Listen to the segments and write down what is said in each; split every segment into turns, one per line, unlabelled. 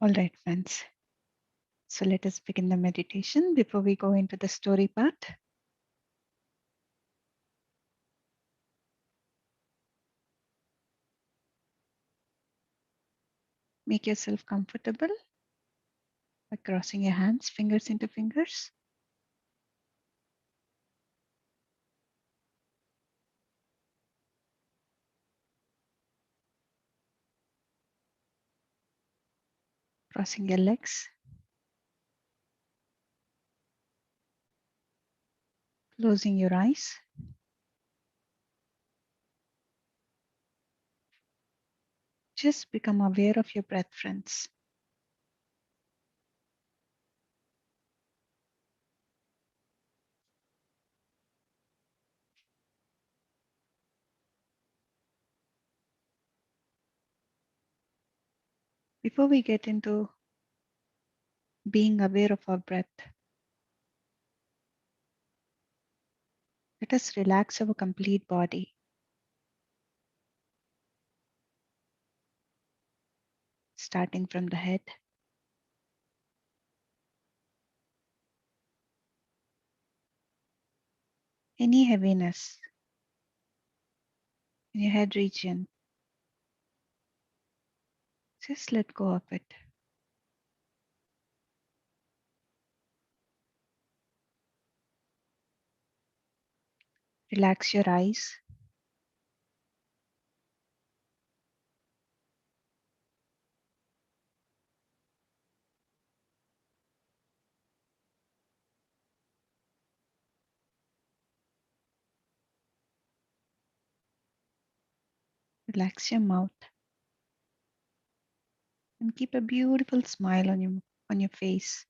All right, friends. So let us begin the meditation. Before we go into the story part, make yourself comfortable by crossing your hands, fingers into fingers. Crossing your legs, closing your eyes. Just become aware of your breath, friends. Before we get into being aware of our breath, let us relax our complete body, starting from the head, any heaviness in your head region. Just let go of it. Relax your eyes. Relax your mouth and keep a beautiful smile on your face.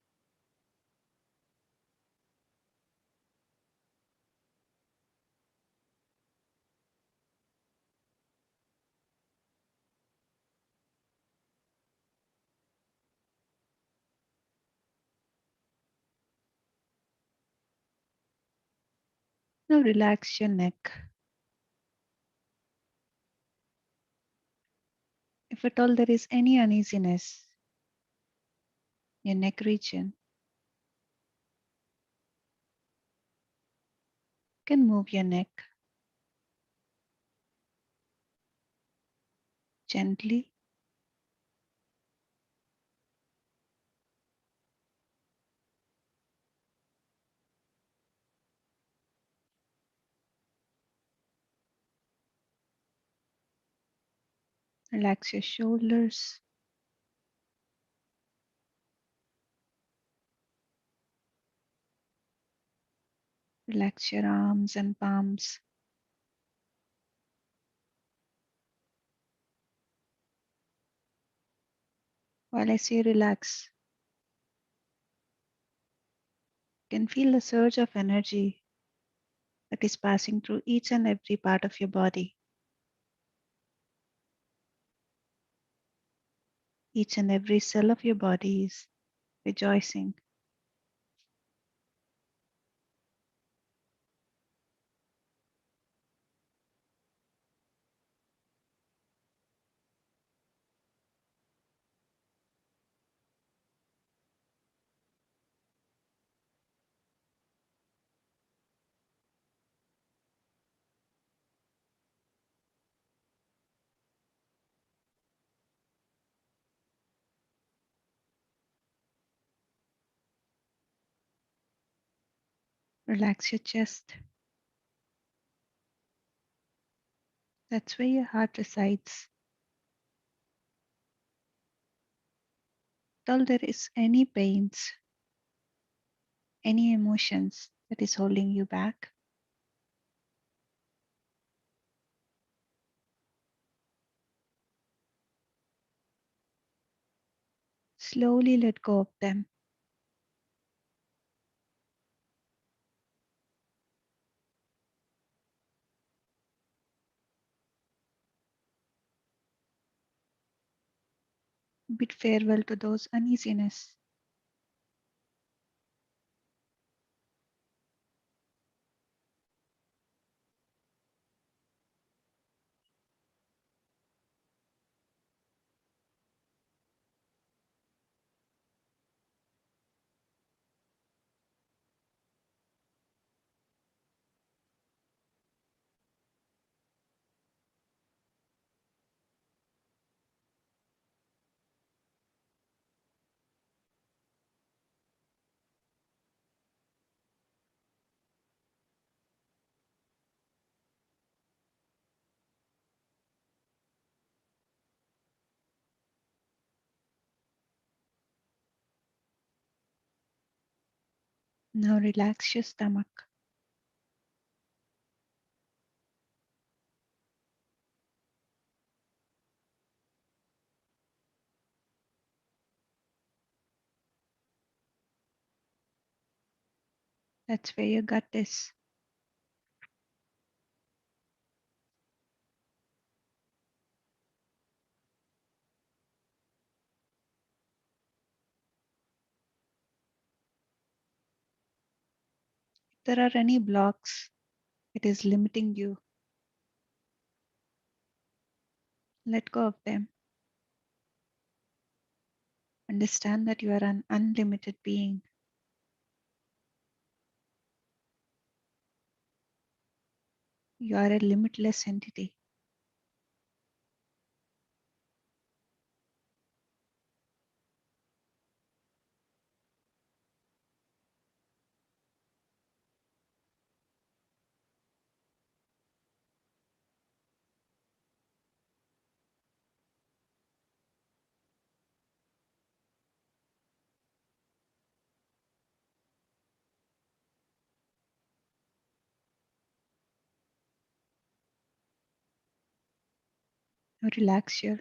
Now relax your neck. If at all there is any uneasiness in your neck region, you can move your neck gently. Relax your shoulders. Relax your arms and palms. While I say relax, you can feel the surge of energy that is passing through each and every part of your body. Each and every cell of your body is rejoicing. Relax your chest. That's where your heart resides. Till there is any pains, any emotions that is holding you back, slowly let go of them. Bid farewell to those uneasiness. Now relax your stomach. That's where your gut is. If there are any blocks, it is limiting you. Let go of them. Understand that you are an unlimited being. You are a limitless entity. Now relax your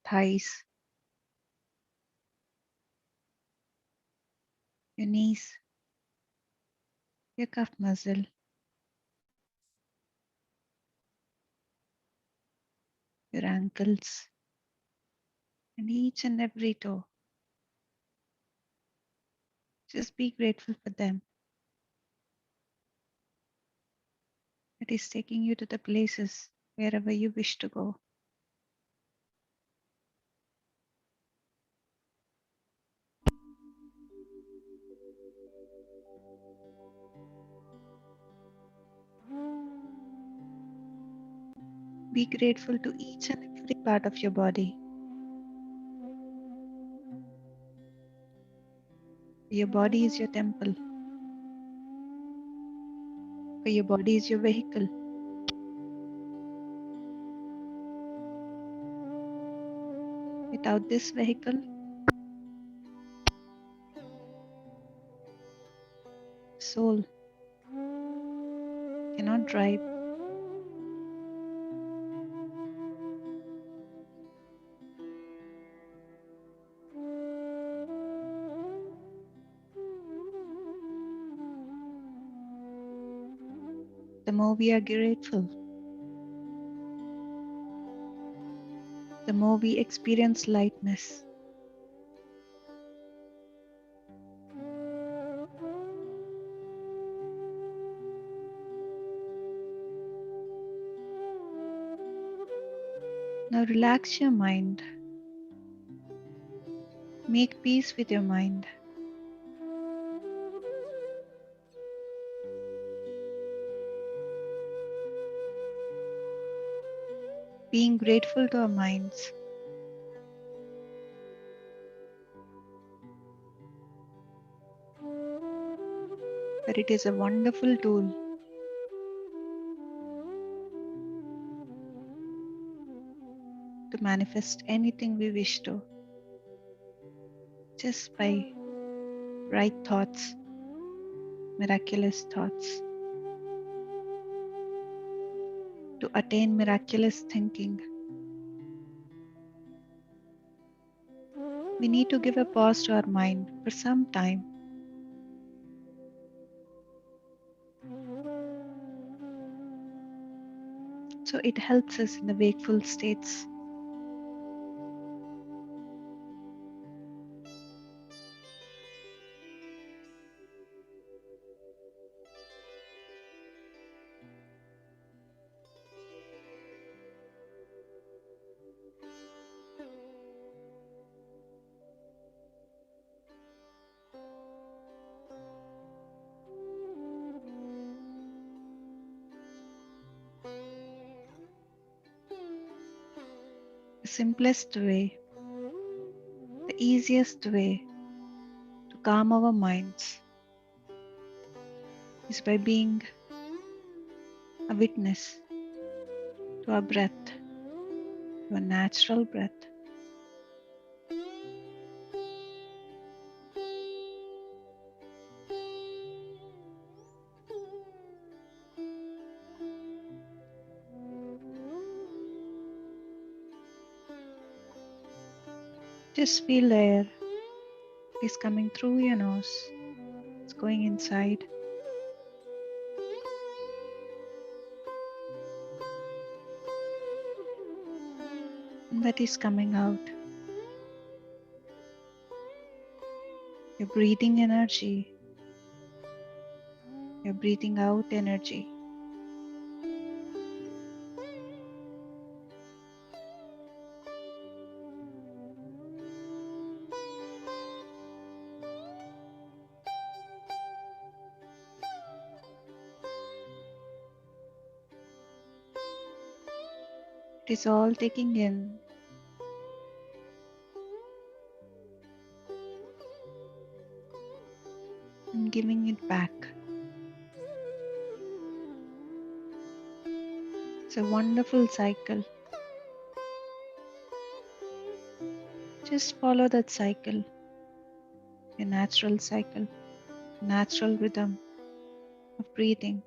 thighs, your knees, your calf muscle, your ankles, and each and every toe. Just be grateful for them. It is taking you to the places wherever you wish to go. Be grateful to each and every part of your body. Your body is your temple. For your body is your vehicle. Without this vehicle, soul cannot drive. The more we are grateful, the more we experience lightness. Now relax your mind. Make peace with your mind. Being grateful to our minds, that it is a wonderful tool to manifest anything we wish to, just by right thoughts, miraculous thoughts, to attain miraculous thinking. We need to give a pause to our mind for some time. So it helps us in the wakeful states. The simplest way, the easiest way to calm our minds is by being a witness to our breath, to a natural breath. Just feel air is coming through your nose. It's going inside. And that is coming out. You're breathing energy. You're breathing out energy. It is all taking in and giving it back. It's a wonderful cycle. Just follow that cycle, your natural cycle, natural rhythm of breathing.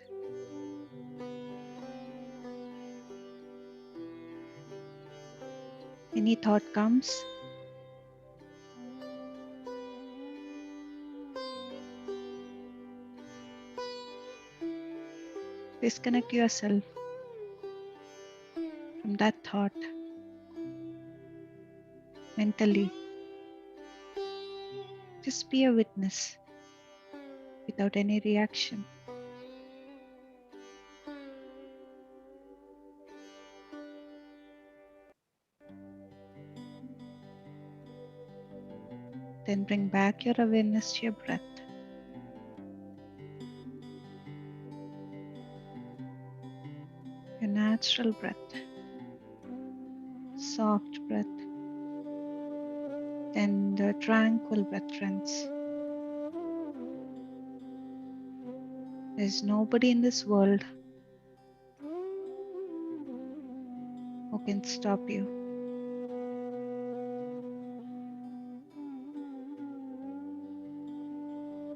Any thought comes, disconnect yourself from that thought mentally. Just be a witness without any reaction. Then bring back your awareness to your breath. Your natural breath, soft breath, tender, tranquil breath, friends. There's nobody in this world who can stop you.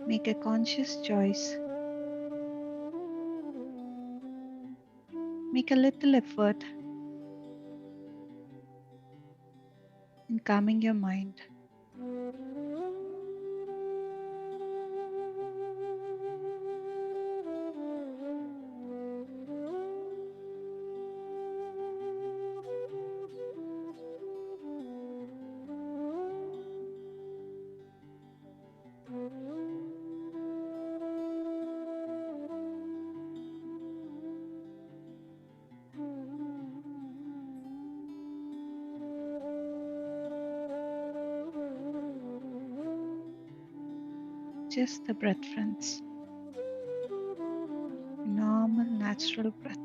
Make a conscious choice. Make a little effort in calming your mind. Just the breath, friends. Normal, natural breath.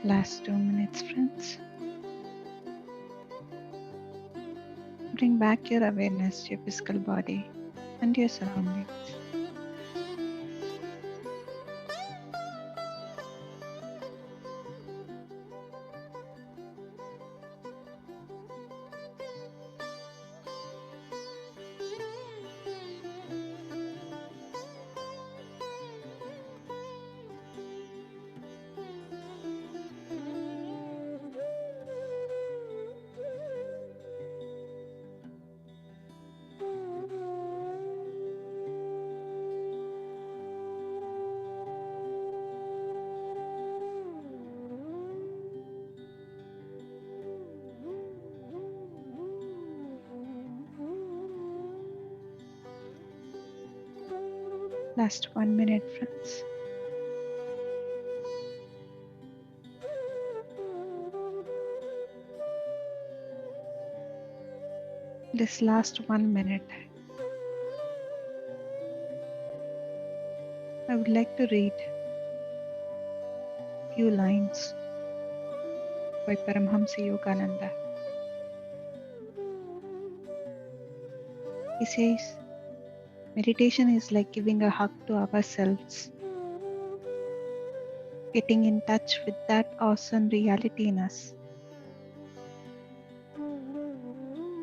Last 2 minutes, friends. Bring back your awareness to your physical body and your surroundings. Last 1 minute, friends. This last 1 minute, I would like to read a few lines by Paramhamsa Yogananda. He says, meditation is like giving a hug to ourselves, getting in touch with that awesome reality in us.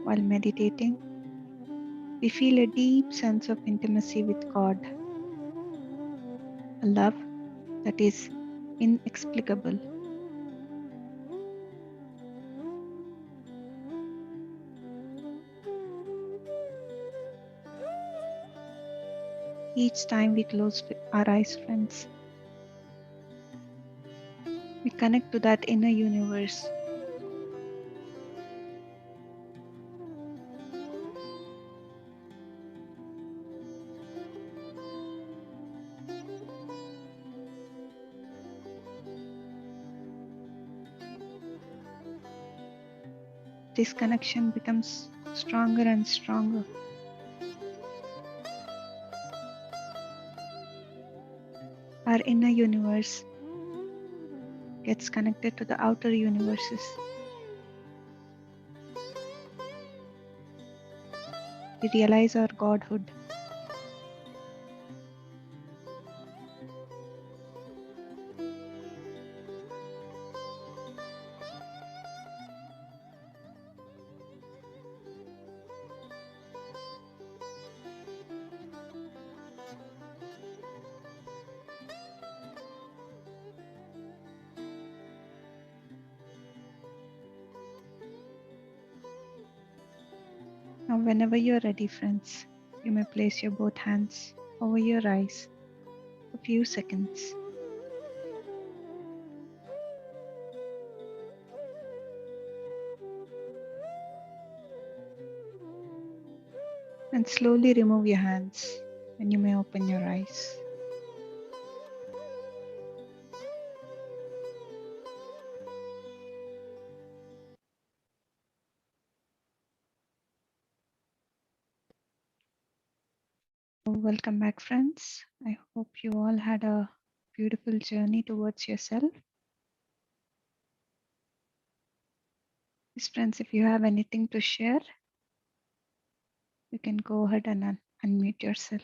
While meditating, we feel a deep sense of intimacy with God, a love that is inexplicable. Each time we close our eyes, friends, we connect to that inner universe. This connection becomes stronger and stronger. Our inner universe gets connected to the outer universes. We realize our godhood. Now, whenever you're ready, friends, you may place your both hands over your eyes for a few seconds. And slowly remove your hands and you may open your eyes. Welcome back, friends. I hope you all had a beautiful journey towards yourself. Yes, friends, if you have anything to share, you can go ahead and unmute yourself.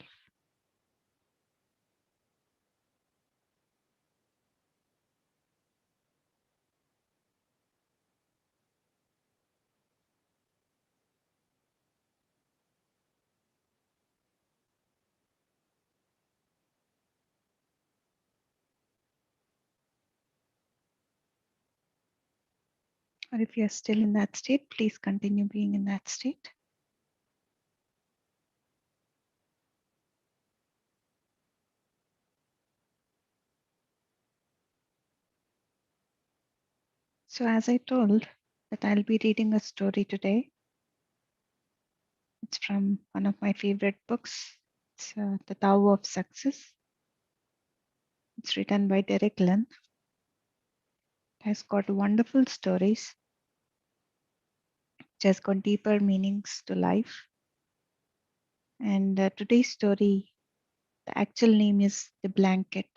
Or if you're still in that state, please continue being in that state. So as I told that I'll be reading a story today. It's from one of my favorite books. It's The Tao of Success. It's written by Derek Lin. It has got wonderful stories. It has got deeper meanings to life. And today's story, the actual name is The Blanket.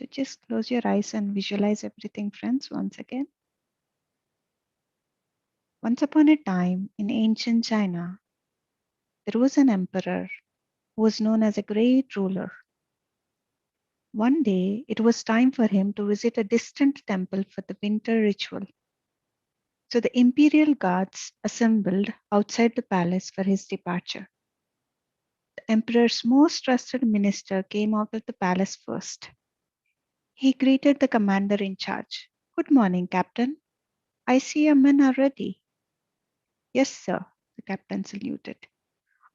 So just close your eyes and visualize everything, friends, once again. Once upon a time in ancient China, there was an emperor who was known as a great ruler. One day, it was time for him to visit a distant temple for the winter ritual. So the imperial guards assembled outside the palace for his departure. The emperor's most trusted minister came out of the palace first. He greeted the commander in charge. Good morning, Captain. I see your men are ready. Yes, sir, the captain saluted.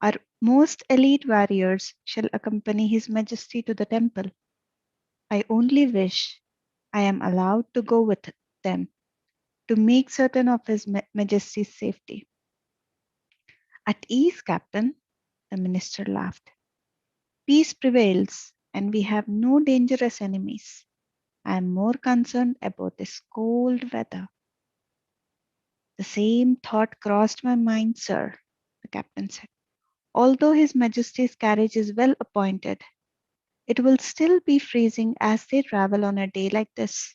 Our most elite warriors shall accompany His Majesty to the temple. I only wish I am allowed to go with them to make certain of His Majesty's safety. At ease, Captain, the minister laughed. Peace prevails, and we have no dangerous enemies. I am more concerned about this cold weather. The same thought crossed my mind, sir, the captain said. Although His Majesty's carriage is well appointed, it will still be freezing as they travel on a day like this.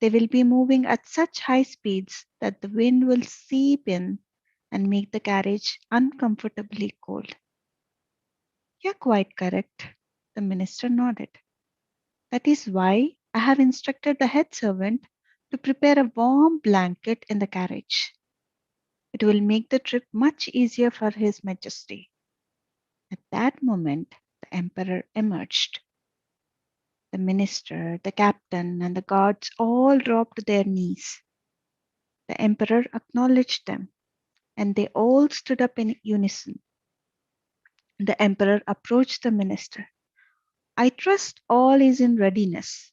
They will be moving at such high speeds that the wind will seep in and make the carriage uncomfortably cold. You're quite correct, the minister nodded. That is why I have instructed the head servant to prepare a warm blanket in the carriage. It will make the trip much easier for His Majesty. At that moment, the emperor emerged. The minister, the captain, and the guards all dropped to their knees. The emperor acknowledged them, and they all stood up in unison. The emperor approached the minister. I trust all is in readiness.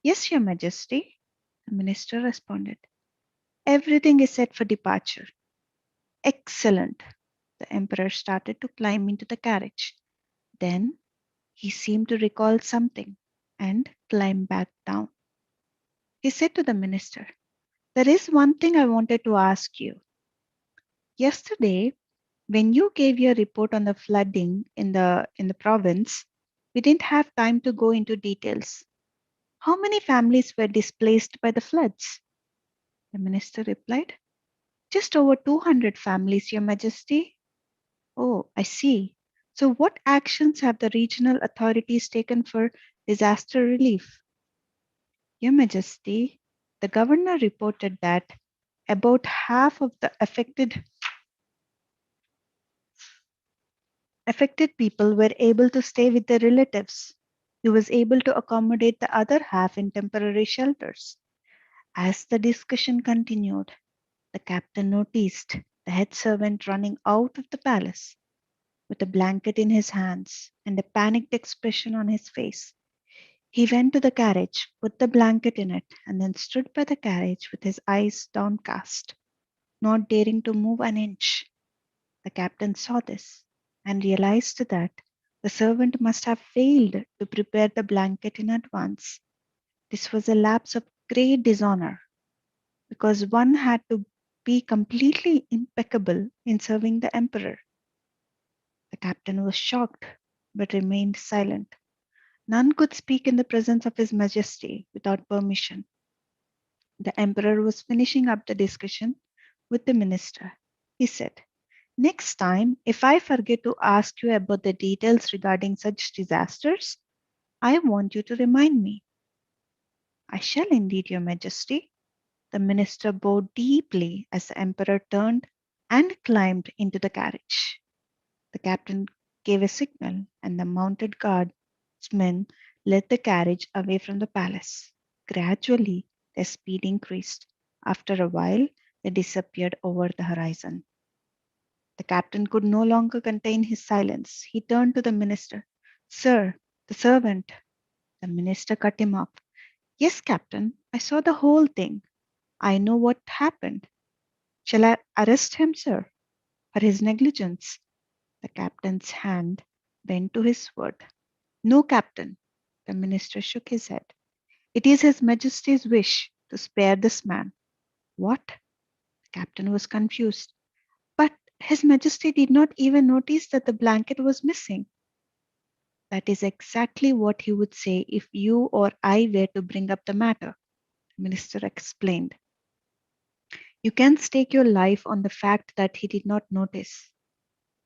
Yes, Your Majesty, the minister responded. Everything is set for departure. Excellent. The emperor started to climb into the carriage. Then he seemed to recall something and climbed back down. He said to the minister, there is one thing I wanted to ask you. Yesterday, when you gave your report on the flooding in the province, we didn't have time to go into details. How many families were displaced by the floods? The minister replied, just over 200 families, Your Majesty. Oh, I see. So, what actions have the regional authorities taken for disaster relief? Your Majesty, the governor reported that about half of the affected people were able to stay with their relatives. He was able to accommodate the other half in temporary shelters. As the discussion continued, the captain noticed the head servant running out of the palace with a blanket in his hands and a panicked expression on his face. He went to the carriage, put the blanket in it, and then stood by the carriage with his eyes downcast, not daring to move an inch. The captain saw this and realized that the servant must have failed to prepare the blanket in advance. This was a lapse of great dishonor because one had to be completely impeccable in serving the emperor. The captain was shocked but remained silent. None could speak in the presence of His Majesty without permission. The emperor was finishing up the discussion with the minister. He said, next time, if I forget to ask you about the details regarding such disasters, I want you to remind me. I shall indeed, Your Majesty. The minister bowed deeply as the emperor turned and climbed into the carriage. The captain gave a signal, and the mounted guardsmen led the carriage away from the palace. Gradually, their speed increased. After a while, they disappeared over the horizon. The captain could no longer contain his silence. He turned to the minister. Sir, the servant. The minister cut him off. Yes, captain, I saw the whole thing. I know what happened. Shall I arrest him, sir, for his negligence? The captain's hand went to his sword. No, captain. The minister shook his head. It is His Majesty's wish to spare this man. What? The captain was confused. But His Majesty did not even notice that the blanket was missing. That is exactly what he would say if you or I were to bring up the matter, the minister explained. You can stake your life on the fact that he did not notice.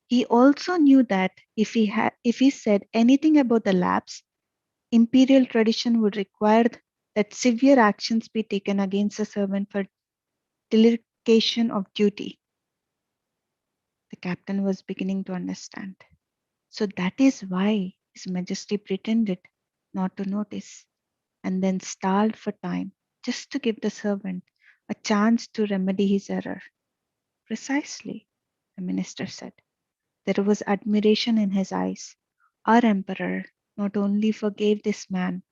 He also knew that if he said anything about the lapse, imperial tradition would require that severe actions be taken against the servant for dereliction of duty. The captain was beginning to understand. So that is why His Majesty pretended not to notice and then stalled for time just to give the servant a chance to remedy his error. Precisely, the minister said. There was admiration in his eyes. Our emperor not only forgave this man,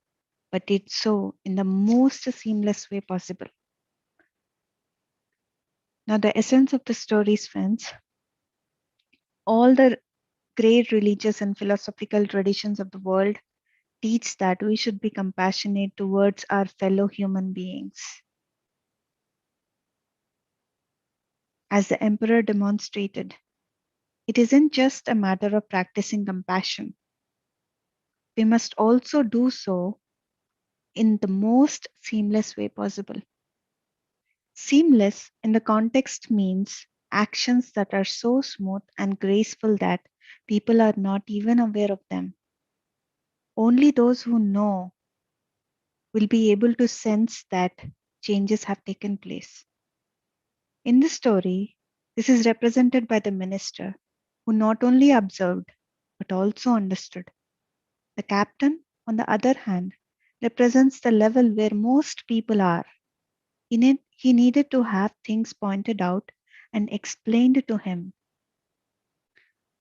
but did so in the most seamless way possible. Now, the essence of the stories, friends, all the great religious and philosophical traditions of the world teach that we should be compassionate towards our fellow human beings. As the emperor demonstrated, it isn't just a matter of practicing compassion. We must also do so in the most seamless way possible. Seamless in the context means actions that are so smooth and graceful that people are not even aware of them. Only those who know will be able to sense that changes have taken place. In the story, this is represented by the minister who not only observed but also understood. The captain, on the other hand, represents the level where most people are. He needed to have things pointed out and explained to him.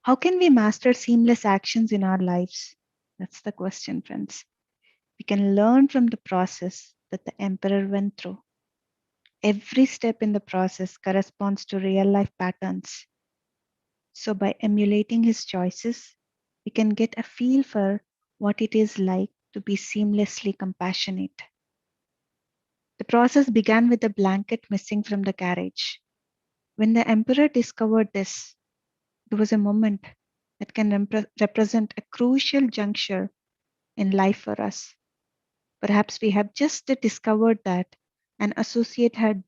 How can we master seamless actions in our lives? That's the question, friends. We can learn from the process that the emperor went through. Every step in the process corresponds to real life patterns. So, by emulating his choices, we can get a feel for what it is like to be seamlessly compassionate. The process began with the blanket missing from the carriage. When the emperor discovered this, it was a moment that can represent a crucial juncture in life for us. Perhaps we have just discovered that an associate had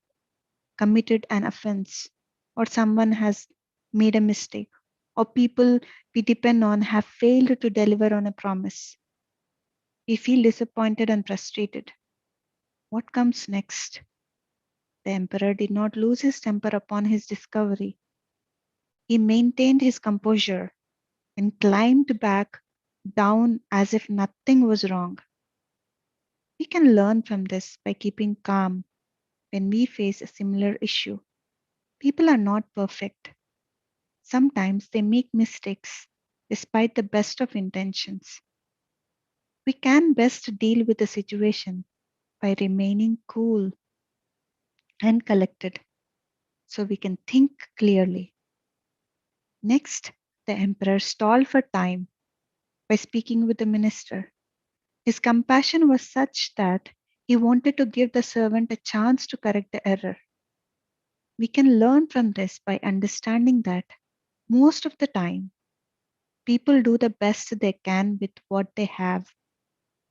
committed an offense, or someone has made a mistake, or people we depend on have failed to deliver on a promise. We feel disappointed and frustrated. What comes next? The emperor did not lose his temper upon his discovery. He maintained his composure and climbed back down as if nothing was wrong. We can learn from this by keeping calm when we face a similar issue. People are not perfect. Sometimes they make mistakes despite the best of intentions. We can best deal with the situation by remaining cool and collected so we can think clearly. Next, the emperor stalled for time by speaking with the minister. His compassion was such that he wanted to give the servant a chance to correct the error. We can learn from this by understanding that most of the time, people do the best they can with what they have.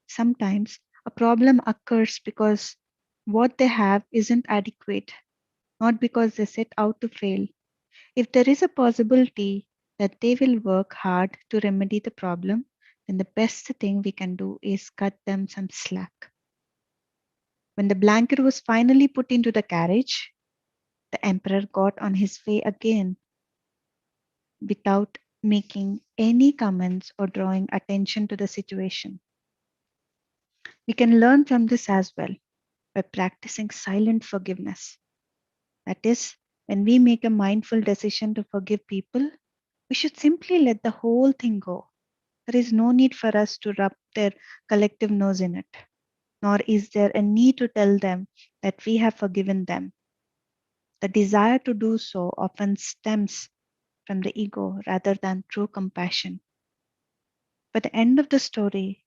Sometimes a problem occurs because what they have isn't adequate, not because they set out to fail. If there is a possibility that they will work hard to remedy the problem, then the best thing we can do is cut them some slack. When the blanket was finally put into the carriage, the emperor got on his way again without making any comments or drawing attention to the situation. We can learn from this as well by practicing silent forgiveness. That is, when we make a mindful decision to forgive people, we should simply let the whole thing go. There is no need for us to rub their collective nose in it, nor is there a need to tell them that we have forgiven them. The desire to do so often stems from the ego rather than true compassion. By the end of the story,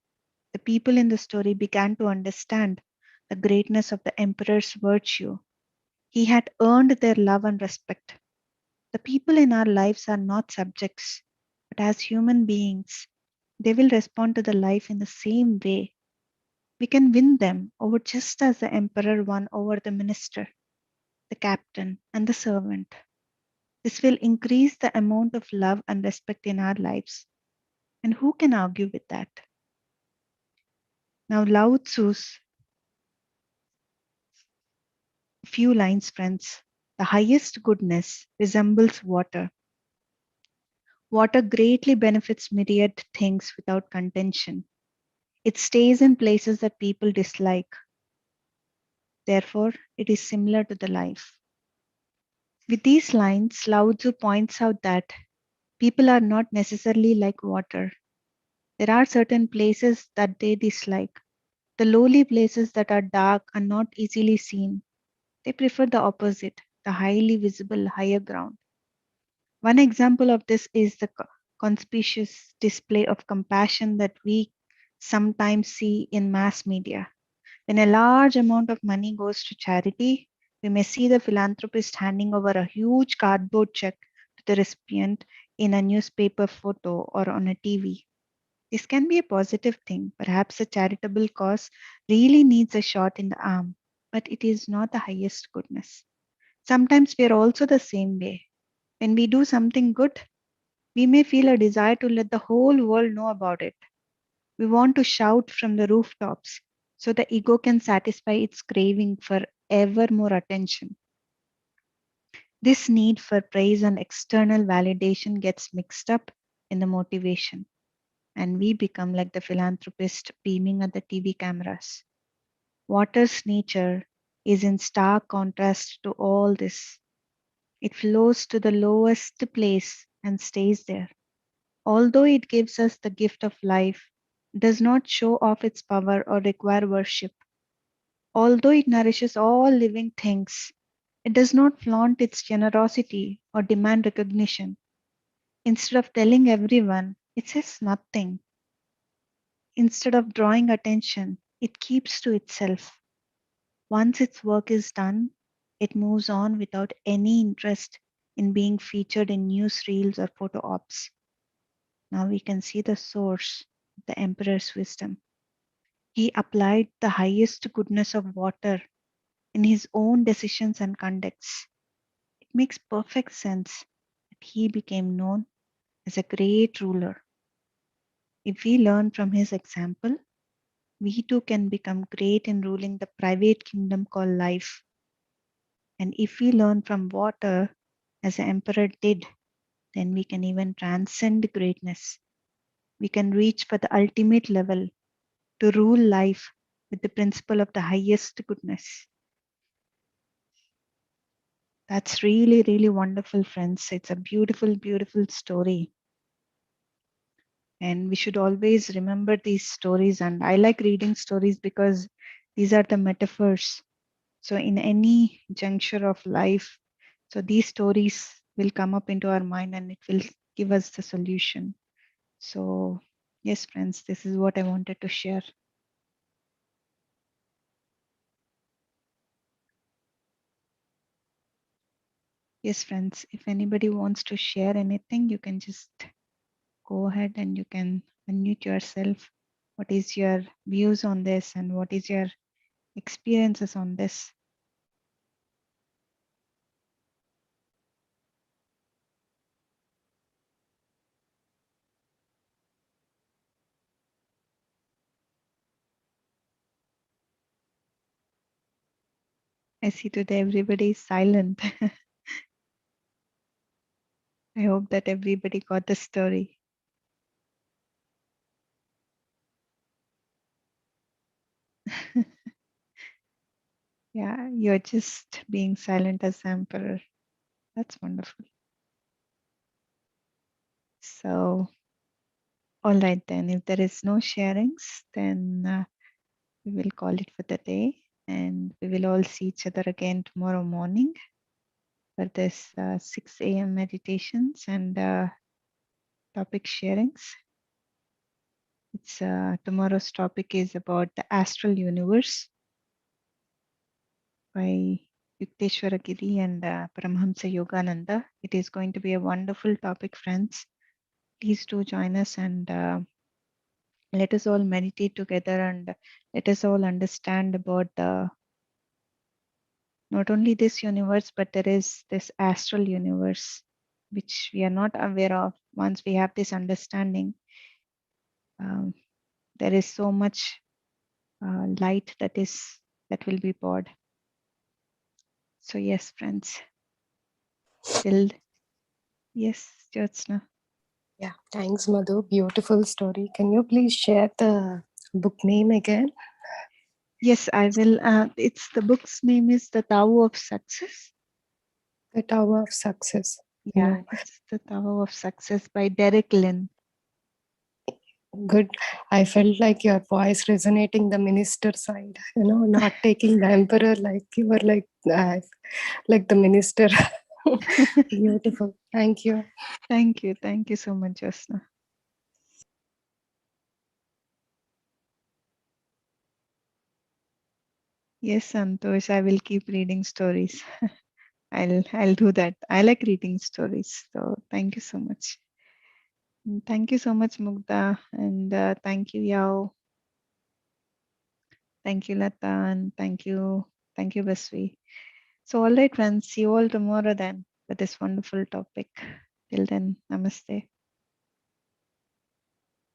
the people in the story began to understand the greatness of the emperor's virtue. He had earned their love and respect. The people in our lives are not subjects, but as human beings, They will respond to the life in the same way. We can win them over just as the emperor won over the minister, the captain, and the servant. This will increase the amount of love and respect in our lives. And who can argue with that? Now, Lao Tzu's few lines, friends. The highest goodness resembles water. Water greatly benefits myriad things without contention. It stays in places that people dislike. Therefore, it is similar to the life. With these lines, Lao Tzu points out that people are not necessarily like water. There are certain places that they dislike. The lowly places that are dark and not easily seen. They prefer the opposite, the highly visible higher ground. One example of this is the conspicuous display of compassion that we sometimes see in mass media. When a large amount of money goes to charity, we may see the philanthropist handing over a huge cardboard check to the recipient in a newspaper photo or on a TV. This can be a positive thing. Perhaps a charitable cause really needs a shot in the arm, but it is not the highest goodness. Sometimes we are also the same way. When we do something good, we may feel a desire to let the whole world know about it. We want to shout from the rooftops so the ego can satisfy its craving for ever more attention. This need for praise and external validation gets mixed up in the motivation, and we become like the philanthropist beaming at the TV cameras. Water's nature is in stark contrast to all this. It flows to the lowest place and stays there. Although it gives us the gift of life, it does not show off its power or require worship. Although it nourishes all living things, it does not flaunt its generosity or demand recognition. Instead of telling everyone, it says nothing. Instead of drawing attention, it keeps to itself. Once its work is done, it moves on without any interest in being featured in news reels or photo ops. Now we can see the source of the emperor's wisdom. He applied the highest goodness of water in his own decisions and conducts. It makes perfect sense that he became known as a great ruler. If we learn from his example, we too can become great in ruling the private kingdom called life. And if we learn from water, as the emperor did, then we can even transcend greatness. We can reach for the ultimate level to rule life with the principle of the highest goodness. That's really, really wonderful, friends. It's a beautiful, beautiful story. And we should always remember these stories. And I like reading stories because these are the metaphors. So, in any juncture of life, so these stories will come up into our mind and it will give us the solution. So, yes, friends, this is what I wanted to share. Yes, friends, if anybody wants to share anything, you can just go ahead and you can unmute yourself. What is your views on this and what is your experiences on this? I see today everybody is silent. I hope that everybody got the story. Yeah, you're just being silent as emperor. That's wonderful. So, all right then. If there is no sharings, then we will call it for the day, and we will all see each other again tomorrow morning for this 6 a.m. meditations and topic sharings. It's tomorrow's topic is about the astral universe by Yukteswara Giri and Paramahamsa Yogananda. It is going to be a wonderful topic, friends. Please do join us and Let us all meditate together and let us all understand about the not only this universe, but there is this astral universe which we are not aware of. Once we have this understanding, um, there is so much light that will be poured. So yes, friends, till yes, Jyotsna.
Yeah, thanks, Madhu. Beautiful story. Can you please share the book name again?
Yes, I will. It's the book's name is The Tao of Success.
The Tower of Success.
Yeah,
No,
it's The Tao of Success by Derek Lin.
good. I felt like your voice resonating the minister side. Not taking the emperor like you were like the minister. Beautiful. Thank you.
Thank you. Thank you so much, Jyotsna. Yes, Santosh, I will keep reading stories. I'll do that. I like reading stories. So thank you so much. And thank you so much, Mugda. And thank you, Yao. Thank you, Lata. And thank you, Basvi. So all right, friends, see you all tomorrow then with this wonderful topic. Till then, namaste.